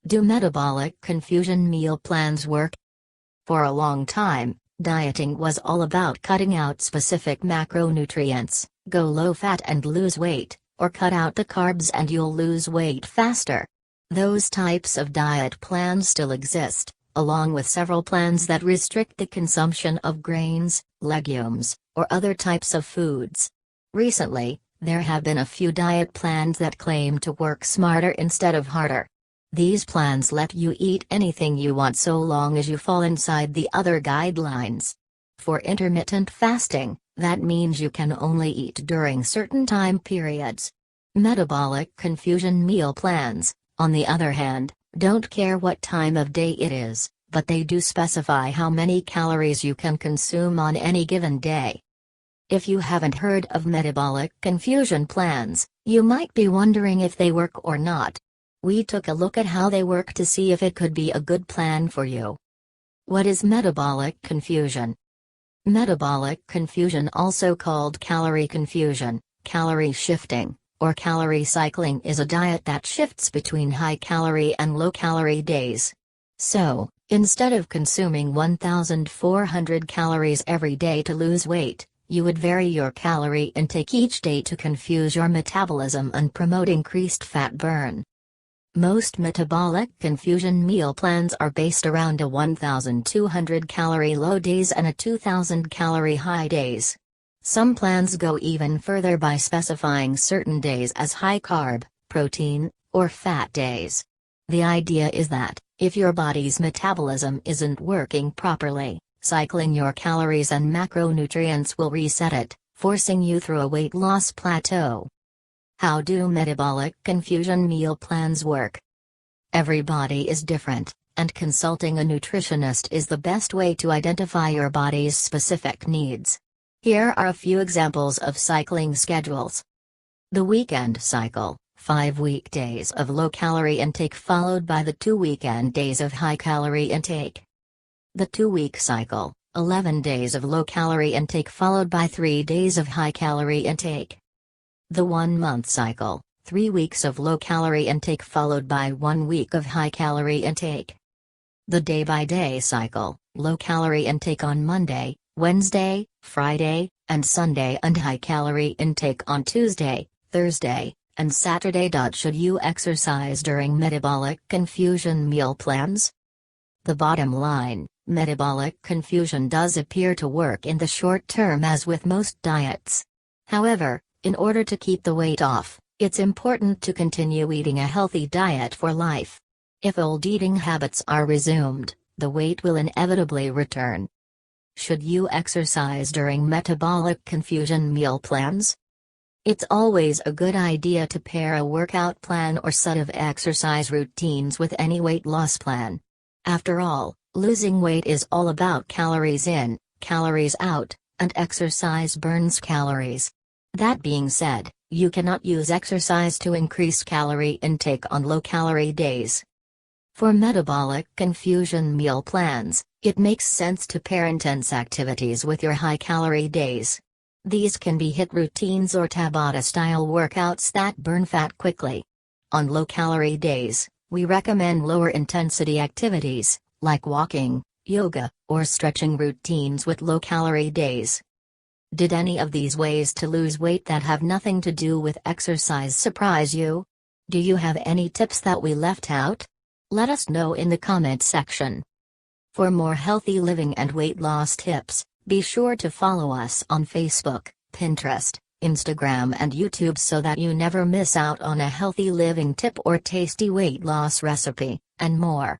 Do metabolic confusion meal plans work? For a long time, dieting was all about cutting out specific macronutrients, go low fat and lose weight, or cut out the carbs and you'll lose weight faster. Those types of diet plans still exist, along with several plans that restrict the consumption of grains, legumes, or other types of foods. Recently, there have been a few diet plans that claim to work smarter instead of harder. These plans let you eat anything you want so long as you fall inside the other guidelines. For intermittent fasting, that means you can only eat during certain time periods. Metabolic confusion meal plans, on the other hand, don't care what time of day it is, but they do specify how many calories you can consume on any given day. If you haven't heard of metabolic confusion plans, you might be wondering if they work or not. We took a look at how they work to see if it could be a good plan for you. What is metabolic confusion? Metabolic confusion, also called calorie confusion, calorie shifting, or calorie cycling, is a diet that shifts between high-calorie and low-calorie days. So, instead of consuming 1,400 calories every day to lose weight, you would vary your calorie intake each day to confuse your metabolism and promote increased fat burn. Most metabolic confusion meal plans are based around a 1,200 calorie low days and a 2,000 calorie high days. Some plans go even further by specifying certain days as high carb, protein, or fat days. The idea is that, if your body's metabolism isn't working properly, cycling your calories and macronutrients will reset it, forcing you through a weight loss plateau. How do metabolic confusion meal plans work? Every body is different, and consulting a nutritionist is the best way to identify your body's specific needs. Here are a few examples of cycling schedules. The weekend cycle, 5 weekdays of low-calorie intake followed by the 2 weekend days of high-calorie intake. The 2-week cycle, 11 days of low-calorie intake followed by 3 days of high-calorie intake. The 1-month cycle, 3 weeks of low-calorie intake followed by 1 week of high-calorie intake. The day-by-day cycle, low-calorie intake on Monday, Wednesday, Friday, and Sunday and high-calorie intake on Tuesday, Thursday, and Saturday. Should you exercise during metabolic confusion meal plans? The bottom line, metabolic confusion does appear to work in the short term as with most diets. However, in order to keep the weight off, it's important to continue eating a healthy diet for life. If old eating habits are resumed, the weight will inevitably return. Should you exercise during metabolic confusion meal plans? It's always a good idea to pair a workout plan or set of exercise routines with any weight loss plan. After all, losing weight is all about calories in, calories out, and exercise burns calories. That being said, you cannot use exercise to increase calorie intake on low-calorie days. For metabolic confusion meal plans, it makes sense to pair intense activities with your high-calorie days. These can be HIIT routines or Tabata-style workouts that burn fat quickly. On low-calorie days, we recommend lower-intensity activities, like walking, yoga, or stretching routines with low-calorie days. Did any of these ways to lose weight that have nothing to do with exercise surprise you? Do you have any tips that we left out? Let us know in the comment section. For more healthy living and weight loss tips, be sure to follow us on Facebook, Pinterest, Instagram and YouTube so that you never miss out on a healthy living tip or tasty weight loss recipe, and more.